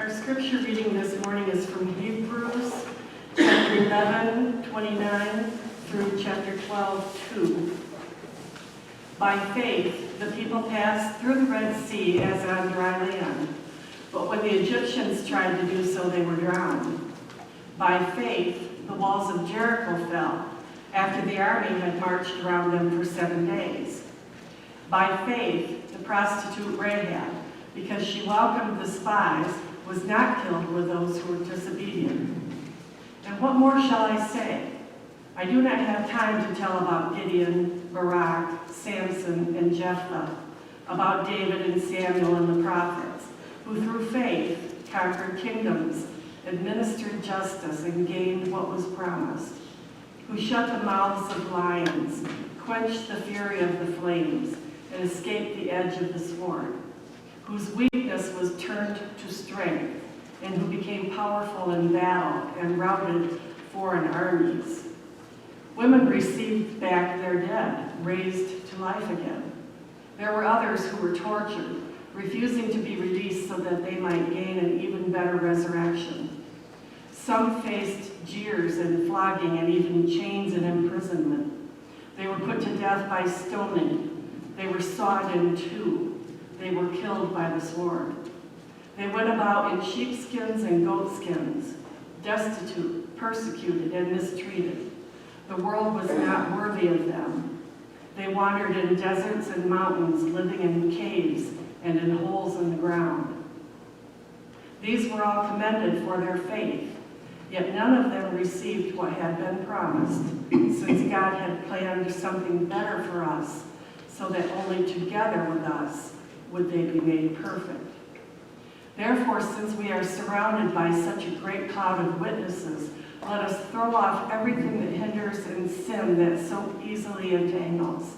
Our scripture reading this morning is from Hebrews chapter 11, 29 through chapter 12, 2. By faith, the people passed through the Red Sea as on dry land, but when the Egyptians tried to do so, they were drowned. By faith, the walls of Jericho fell after the army had marched around them for 7 days. By faith, the prostitute Rahab, because she welcomed the spies, was not killed with those who were disobedient. And what more shall I say? I do not have time to tell about Gideon, Barak, Samson, and Jephthah, about David and Samuel and the prophets, who through faith conquered kingdoms, administered justice, and gained what was promised, who shut the mouths of lions, quenched the fury of the flames, and escaped the edge of the sword, whose weakness was turned to strength, and who became powerful in battle and routed foreign armies. Women received back their dead, raised to life again. There were others who were tortured, refusing to be released so that they might gain an even better resurrection. Some faced jeers and flogging and even chains and imprisonment. They were put to death by stoning. They were sawed in two. They were killed by the sword. They went about in sheepskins and goatskins, destitute, persecuted, and mistreated. The world was not worthy of them. They wandered in deserts and mountains, living in caves and in holes in the ground. These were all commended for their faith, yet none of them received what had been promised, since God had planned something better for us, so that only together with us would they be made perfect. Therefore, since we are surrounded by such a great cloud of witnesses, let us throw off everything that hinders and sin that so easily entangles.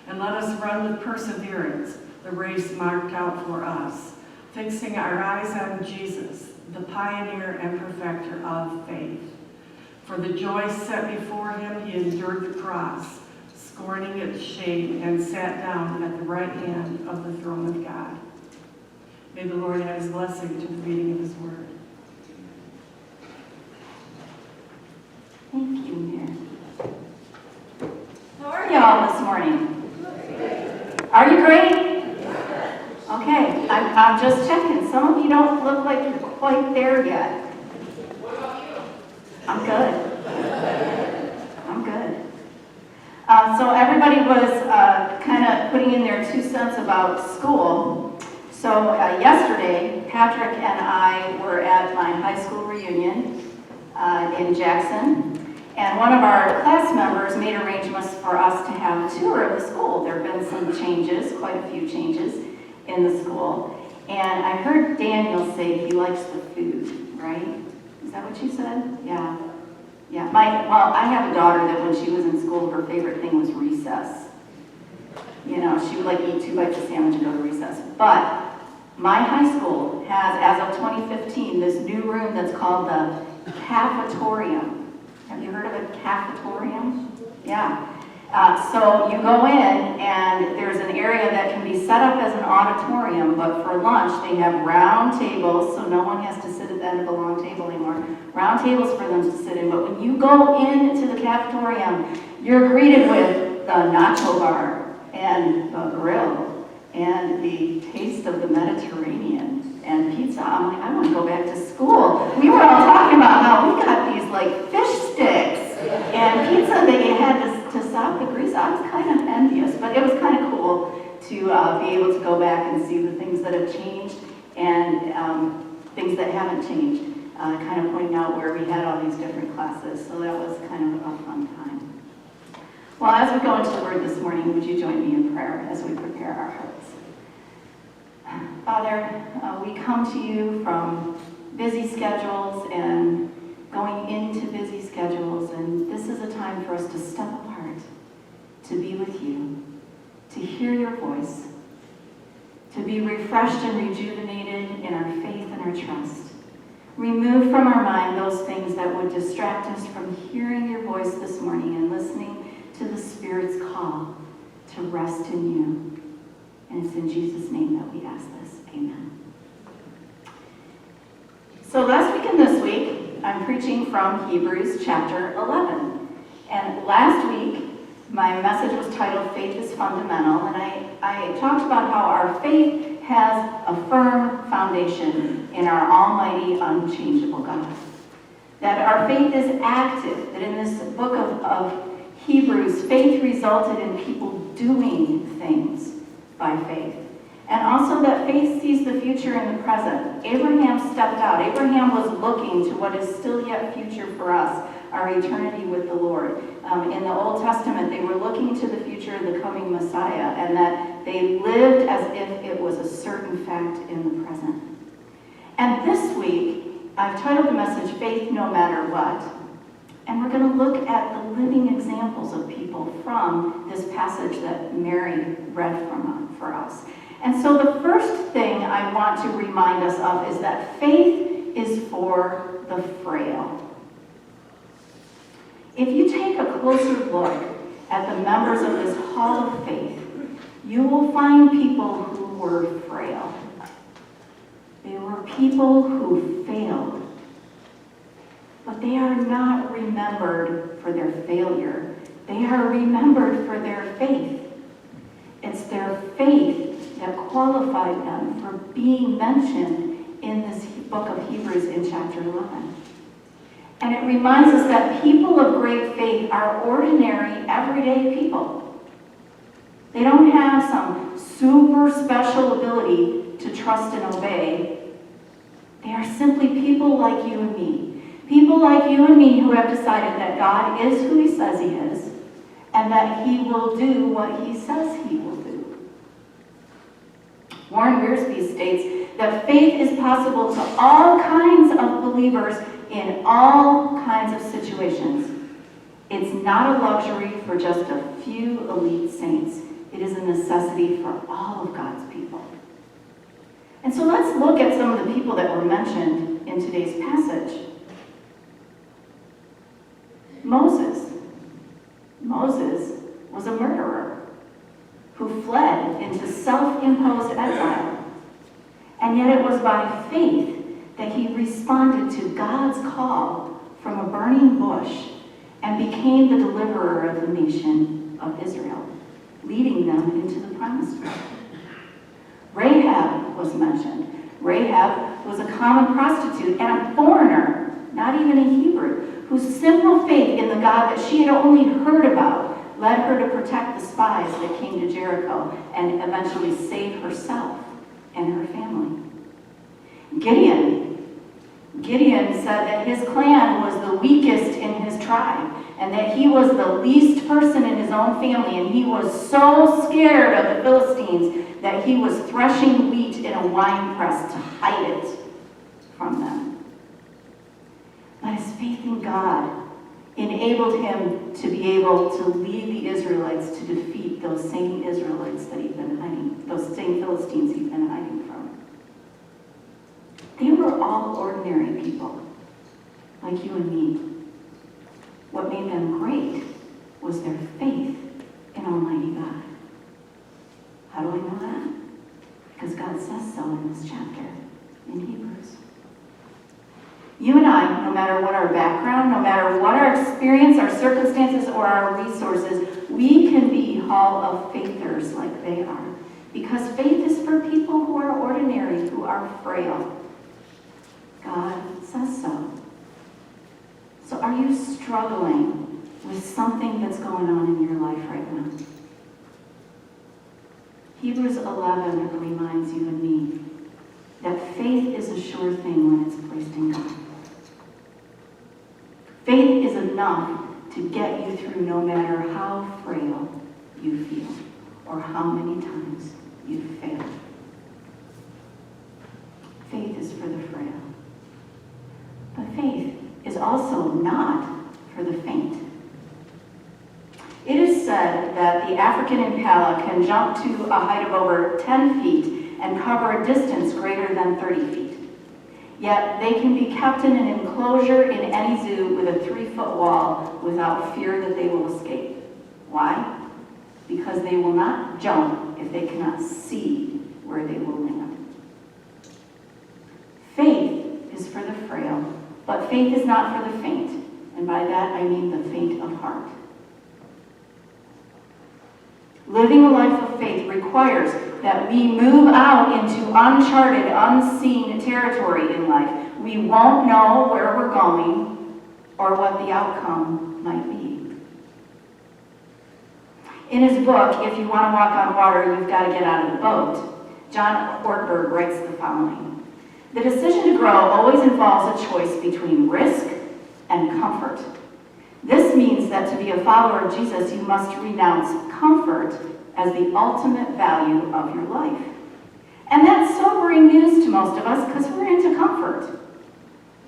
And let us run with perseverance the race marked out for us, fixing our eyes on Jesus, the pioneer and perfecter of faith. For the joy set before him, he endured the cross, scorning its shame, and sat down at the right hand of the throne of God. May the Lord add his blessing to the reading of his word. Thank you, Mary. How are y'all this morning? Are you great? Okay, I'm just checking. Some of you don't look like you're quite there yet. What about you? I'm good. I'm good. So everybody was kind of putting in their 2 cents about school. So yesterday, Patrick and I were at my high school reunion in Jackson, and one of our class members made arrangements for us to have a tour of the school. There have been some changes, quite a few changes in the school, and I heard Daniel say he likes the food, right? Is that what you said? Yeah. Yeah, well, I have a daughter that when she was in school, her favorite thing was recess. You know, she would like eat 2 bites of sandwich and go to recess. But my high school has, as of 2015, this new room that's called the cafetorium. Have you heard of a cafetorium? Yeah. So you go in and there's an area that can be set up as an auditorium, but for lunch they have round tables, so no one has to sit at the end of a long table anymore. Round tables for them to sit in, but when you go into the cafetorium, you're greeted with the nacho bar and the grill and the taste of the Mediterranean and pizza. I'm like, I want to go back to school. We were all talking about how we got these like fish sticks and pizza that you had to stop the grease. I was kind of envious, but it was kind of cool to be able to go back and see the things that have changed and things that haven't changed, kind of pointing out where we had all these different classes. So that was kind of a fun time. Well, as we go into the Word this morning, would you join me in prayer as we prepare our hearts? Father, we come to you from busy schedules and going into busy schedules, and this is a time for us to step apart, to be with you, to hear your voice, to be refreshed and rejuvenated in our faith and our trust. Remove from our mind those things that would distract us from hearing your voice this morning and listening to the Spirit's call to rest in you. And it's in Jesus' name that we ask this. Amen. So last week and this week, I'm preaching from Hebrews chapter 11. And last week, my message was titled Faith is Fundamental, and I talked about how our faith has a firm foundation in our almighty, unchangeable God. That our faith is active, that in this book of Hebrews, faith resulted in people doing things by faith. And also that faith sees the future in the present. Abraham stepped out. Abraham was looking to what is still yet future for us, our eternity with the Lord. In the Old Testament, they were looking to the future of the coming Messiah, and that they lived as if it was a certain fact in the present. And this week, I've titled the message, Faith No Matter What. And we're going to look at the living examples of people from this passage that Mary read for us. And so the first thing I want to remind us of is that faith is for the frail. If you take a closer look at the members of this hall of faith, you will find people who were frail. They were people who failed. But they are not remembered for their failure. They are remembered for their faith. It's their faith that qualified them for being mentioned in this book of Hebrews in chapter 11. And it reminds us that people of great faith are ordinary, everyday people. They don't have some super special ability to trust and obey. They are simply people like you and me. People like you and me who have decided that God is who he says he is, and that he will do what he says he will do. Warren Wiersbe states that faith is possible to all kinds of believers in all kinds of situations. It's not a luxury for just a few elite saints. It is a necessity for all of God's people. And so let's look at some of the people that were mentioned in today's passage. Moses was a murderer who fled into self-imposed exile. And yet it was by faith that he responded to God's call from a burning bush and became the deliverer of the nation of Israel, leading them into the promised land. Rahab was mentioned. Rahab was a common prostitute and a foreigner, not even a Hebrew, whose simple faith in the God that she had only heard about led her to protect the spies that came to Jericho and eventually save herself and her family. Gideon said that his clan was the weakest in his tribe and that he was the least person in his own family, and he was so scared of the Philistines that he was threshing wheat in a wine press to hide it from them. But his faith in God enabled him to be able to lead the Israelites to defeat those same Israelites that he'd been hiding, those same Philistines he'd been hiding from. They were all ordinary people, like you and me. What made them great was their faith in Almighty God. How do I know that? Because God says so in this chapter in Hebrews. You and I, no matter what our background, no matter what our experience, our circumstances, or our resources, we can be hall of faithers like they are. Because faith is for people who are ordinary, who are frail. God says so. So are you struggling with something that's going on in your life right now? Hebrews 11 reminds you and me that faith is a sure thing when it's placed in God. Faith is enough to get you through no matter how frail you feel or how many times you've failed. Faith is for the frail. But faith is also not for the faint. It is said that the African impala can jump to a height of over 10 feet and cover a distance greater than 30 feet. Yet they can be kept in an enclosure in any zoo with a 3-foot wall without fear that they will escape. Why? Because they will not jump if they cannot see where they will land. Faith is for the but faith is not for the faint. And by that I mean the faint of heart. Living a life of faith requires that we move out into uncharted, unseen territory in life. We won't know where we're going or what the outcome might be. In his book, If You Want to Walk on Water, You've Got to Get Out of the Boat, John Ortberg writes the following: the decision to grow always involves a choice between risk and comfort. This means that to be a follower of Jesus, you must renounce comfort as the ultimate value of your life. And that's sobering news to most of us because we're into comfort.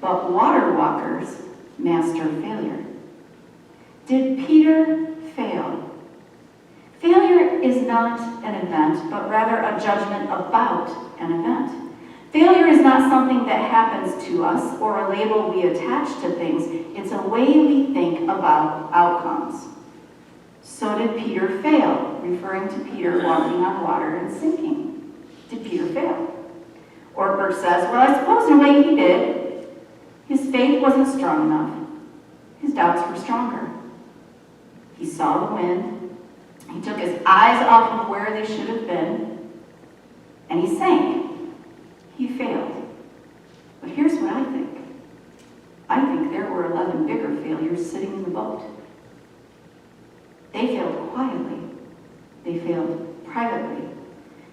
But water walkers master failure. Did Peter fail? Failure is not an event, but rather a judgment about an event. Failure is not something that happens to us or a label we attach to things. It's a way we think about outcomes. So did Peter fail, referring to Peter walking on water and sinking. Did Peter fail? Ortberg says, well, I suppose in a way he did. His faith wasn't strong enough. His doubts were stronger. He saw the wind. He took his eyes off of where they should have been, and he sank. He failed. But here's what I think. I think there were 11 bigger failures sitting in the boat. They failed quietly. They failed privately.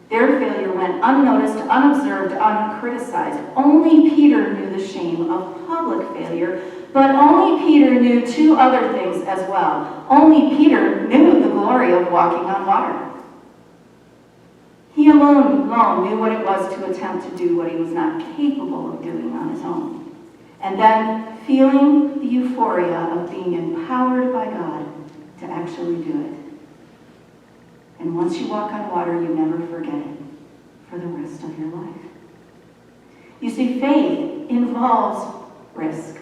Their failure went unnoticed, unobserved, uncriticized. Only Peter knew the shame of public failure, but only Peter knew two other things as well. Only Peter knew the glory of walking on water. He alone knew what it was to attempt to do what he was not capable of doing on his own. And then feeling the euphoria of being empowered by God to actually do it. And once you walk on water, you never forget it for the rest of your life. You see, faith involves risk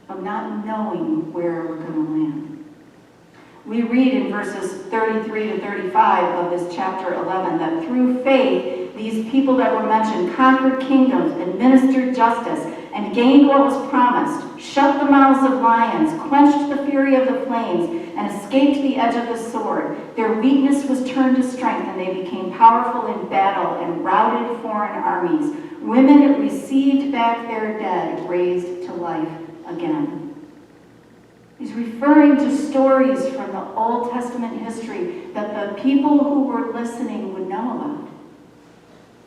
of not knowing where we're going to land. We read in verses 33 to 35 of this chapter 11 that through faith, these people that were mentioned conquered kingdoms, administered justice, and gained what was promised, shut the mouths of lions, quenched the fury of the flames, and escaped the edge of the sword. Their weakness was turned to strength, and they became powerful in battle and routed foreign armies. Women received back their dead, raised to life again. He's referring to stories from the Old Testament history that the people who were listening would know about,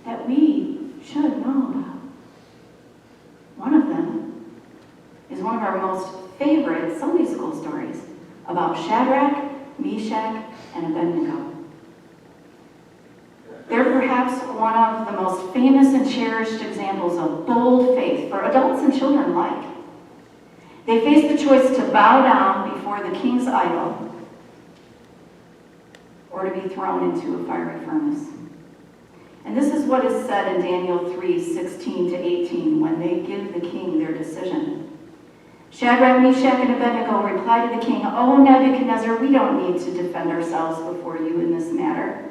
that we should know about. One of them is one of our most favorite Sunday school stories about Shadrach, Meshach, and Abednego. They're perhaps one of the most famous and cherished examples of bold faith for adults and children alike. They faced the choice to bow down before the king's idol or to be thrown into a fiery furnace. And this is what is said in Daniel 3:16 to 18 when they give the king their decision. Shadrach, Meshach, and Abednego replied to the king, "O Nebuchadnezzar, we don't need to defend ourselves before you in this matter.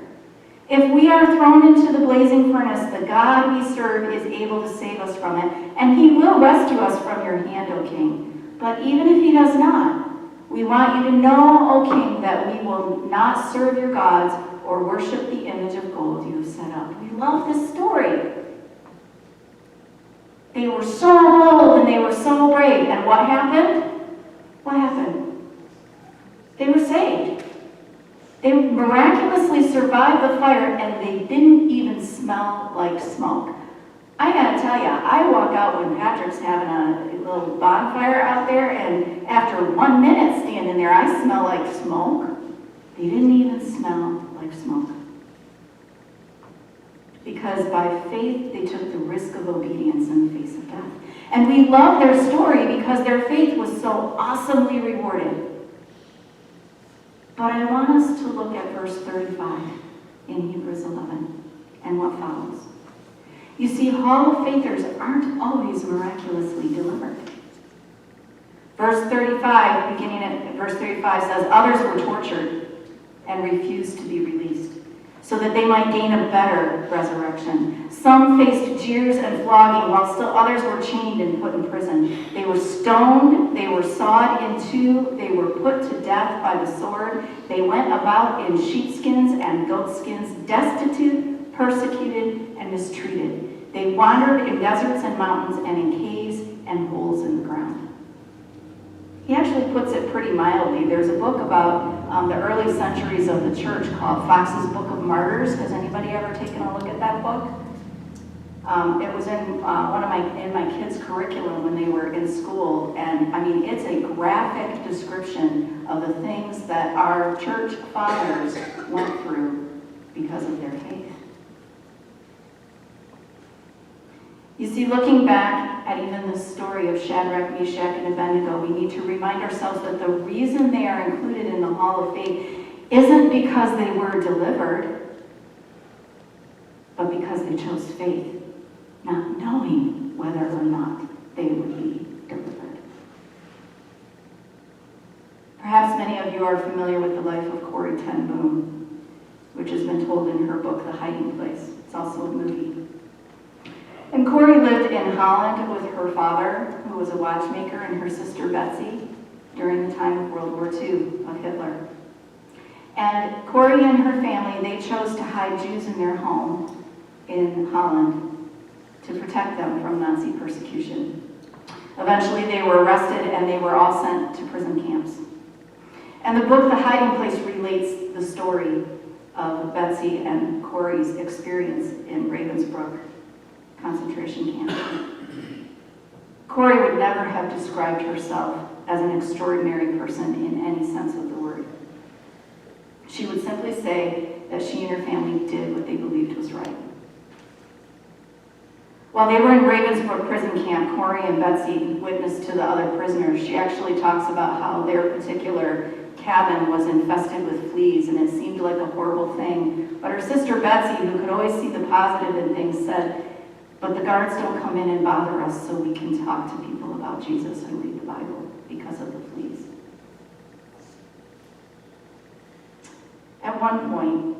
If we are thrown into the blazing furnace, the God we serve is able to save us from it, and he will rescue us from your hand, O king. But even if he does not, we want you to know, O king, that we will not serve your gods or worship the image of gold you have set up." We love this story. They were so bold and they were so brave. And what happened? What happened? They were saved. They miraculously survived the fire and they didn't even smell like smoke. I gotta tell you, I walk out when Patrick's having a little bonfire out there, and after 1 minute standing there, I smell like smoke. They didn't even smell like smoke. Because by faith, they took the risk of obedience in the face of death. And we love their story because their faith was so awesomely rewarded. But I want us to look at verse 35 in Hebrews 11 and what follows. You see, Hall of Faithers aren't always miraculously delivered. Verse 35, beginning at verse 35 says, others were tortured and refused to be released. so that they might gain a better resurrection. Some faced jeers and flogging, while still others were chained and put in prison. They were stoned, they were sawed in two, they were put to death by the sword. They went about in sheepskins and goatskins, destitute, persecuted, and mistreated. They wandered in deserts and mountains and in caves and holes in the ground. He actually puts it pretty mildly. There's a book about the early centuries of the church called Fox's Book of Martyrs. Has anybody ever taken a look at that book? It was in my kids' curriculum when they were in school, and I mean, it's a graphic description of the things that our church fathers went through because of their faith. You see, looking back at even the story of Shadrach, Meshach, and Abednego, we need to remind ourselves that the reason they are included in the Hall of Faith isn't because they were delivered, but because they chose faith, not knowing whether or not they would be delivered. Perhaps many of you are familiar with the life of Corrie ten Boom, which has been told in her book, The Hiding Place. It's also a movie. And Corrie lived in Holland with her father, who was a watchmaker, and her sister Betsy during the time of World War II of Hitler. And Corrie and her family, they chose to hide Jews in their home in Holland to protect them from Nazi persecution. Eventually they were arrested and they were all sent to prison camps. And the book, The Hiding Place, relates the story of Betsy and Corrie's experience in Ravensbrück concentration camp. Corrie would never have described herself as an extraordinary person in any sense of the word. She would simply say that she and her family did what they believed was right. While they were in Ravensbrück prison camp, Corrie and Betsy witnessed to the other prisoners. She actually talks about how their particular cabin was infested with fleas, and it seemed like a horrible thing. But her sister Betsy, who could always see the positive in things, said, "But the guards don't come in and bother us so we can talk to people about Jesus and read the Bible because of the fleas." At one point,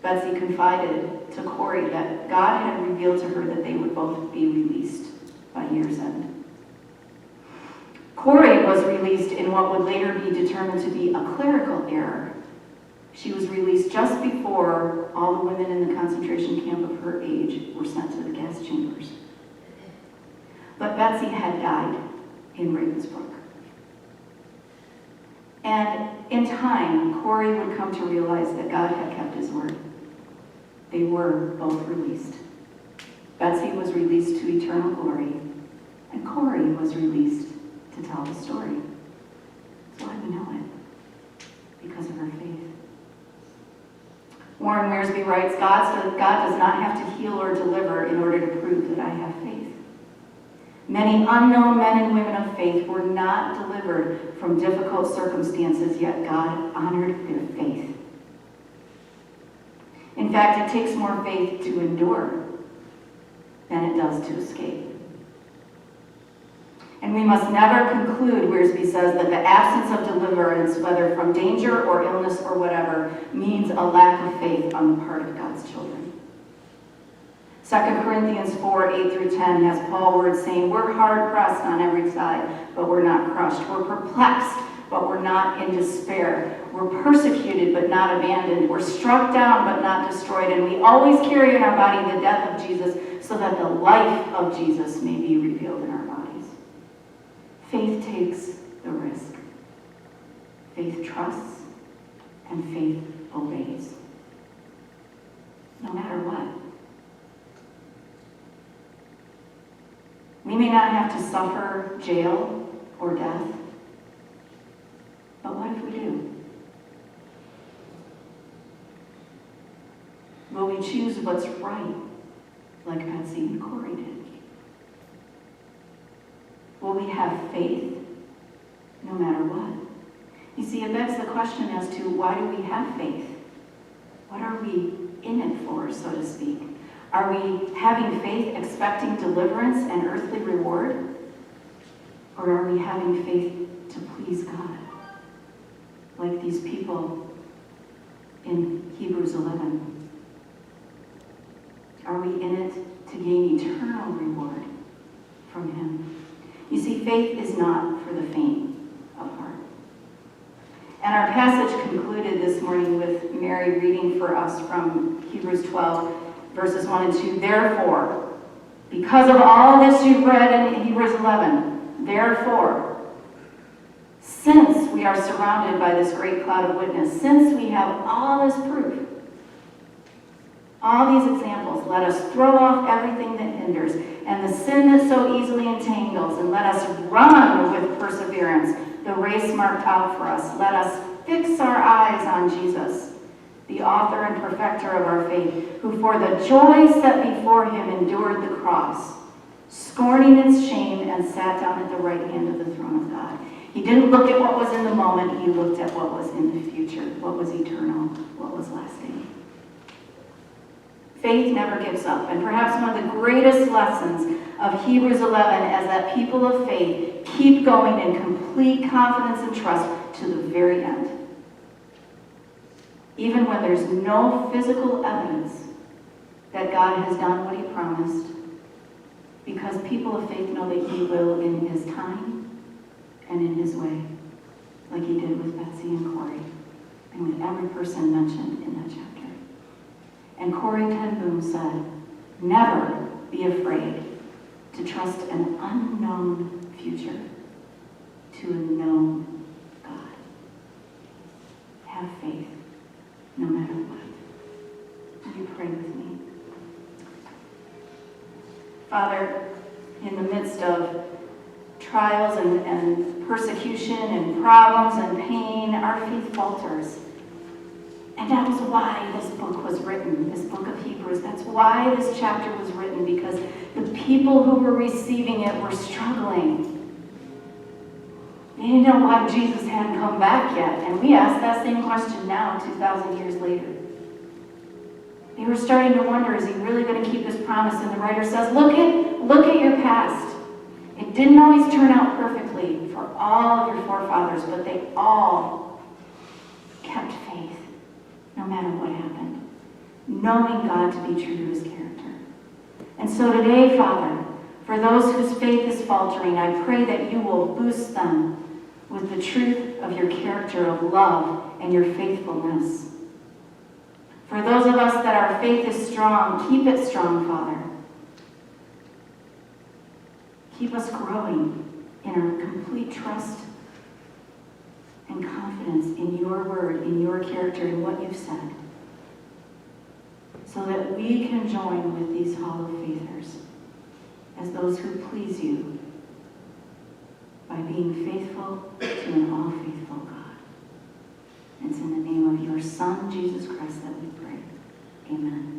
Betsy confided to Corrie that God had revealed to her that they would both be released by year's end. Corrie was released in what would later be determined to be a clerical error. She was released just before all the women in the concentration camp of her age were sent to the gas chambers. But Betsy had died in Ravensbrück. And in time, Corrie would come to realize that God had kept his word. They were both released. Betsy was released to eternal glory, and Corrie was released to tell the story. That's why we know it, because of her faith. Warren Wiersbe writes, God does not have to heal or deliver in order to prove that I have faith. Many unknown men and women of faith were not delivered from difficult circumstances, yet God honored their faith. In fact, it takes more faith to endure than it does to escape. And we must never conclude, Wiersbe says, that the absence of deliverance, whether from danger or illness or whatever, means a lack of faith on the part of God's children. 2 Corinthians 4:8-10 has Paul words saying, "We're hard pressed on every side, but we're not crushed. We're perplexed, but we're not in despair. We're persecuted, but not abandoned. We're struck down, but not destroyed. And we always carry in our body the death of Jesus, so that the life of Jesus may be revealed in our bodies." Faith takes the risk. Faith trusts, and faith obeys. No matter what. We may not have to suffer jail or death, but what if we do? Will we choose what's right, like Betsy and Corrie did? Will we have faith no matter what? You see, it begs the question as to why do we have faith? What are we in it for, so to speak? Are we having faith expecting deliverance and earthly reward? Or are we having faith to please God? Like these people in Hebrews 11? Are we in it to gain eternal reward from him? You see, faith is not for the faint of heart. And our passage concluded this morning with Mary reading for us from Hebrews 12, verses 1 and 2. Therefore, because of all this you've read in Hebrews 11, therefore, since we are surrounded by this great cloud of witness, since we have all this proof, all these examples, let us throw off everything that hinders and the sin that so easily entangles, and let us run with perseverance the race marked out for us. Let us fix our eyes on Jesus, the author and perfecter of our faith, who for the joy set before him endured the cross, scorning its shame, and sat down at the right hand of the throne of God. He didn't look at what was in the moment, he looked at what was in the future, what was eternal, what was lasting. Faith never gives up, and perhaps one of the greatest lessons of Hebrews 11 is that people of faith keep going in complete confidence and trust to the very end. Even when there's no physical evidence that God has done what he promised, because people of faith know that he will in his time and in his way, like he did with Betsy and Corey, and with every person mentioned in that chapter. And Corey Ten Boom said, never be afraid to trust an unknown future to a known God. Have faith no matter what. Will you pray with me? Father, in the midst of trials and persecution and problems and pain, our faith falters. And that was why this book was written, this book of Hebrews. That's why this chapter was written, because the people who were receiving it were struggling. They didn't know why Jesus hadn't come back yet. And we ask that same question now, 2,000 years later. They were starting to wonder, is he really going to keep his promise? And the writer says, look at your past. It didn't always turn out perfectly for all of your forefathers, but they all kept faith, no matter what happened, knowing God to be true to his character. And so today, Father, for those whose faith is faltering, I pray that you will boost them with the truth of your character of love and your faithfulness. For those of us that our faith is strong, keep it strong, Father. Keep us growing in our complete trust and confidence in your word, in your character, in what you've said, so that we can join with these Hall of Faithers as those who please you by being faithful to an all-faithful God. It's in the name of your Son, Jesus Christ, that we pray. Amen.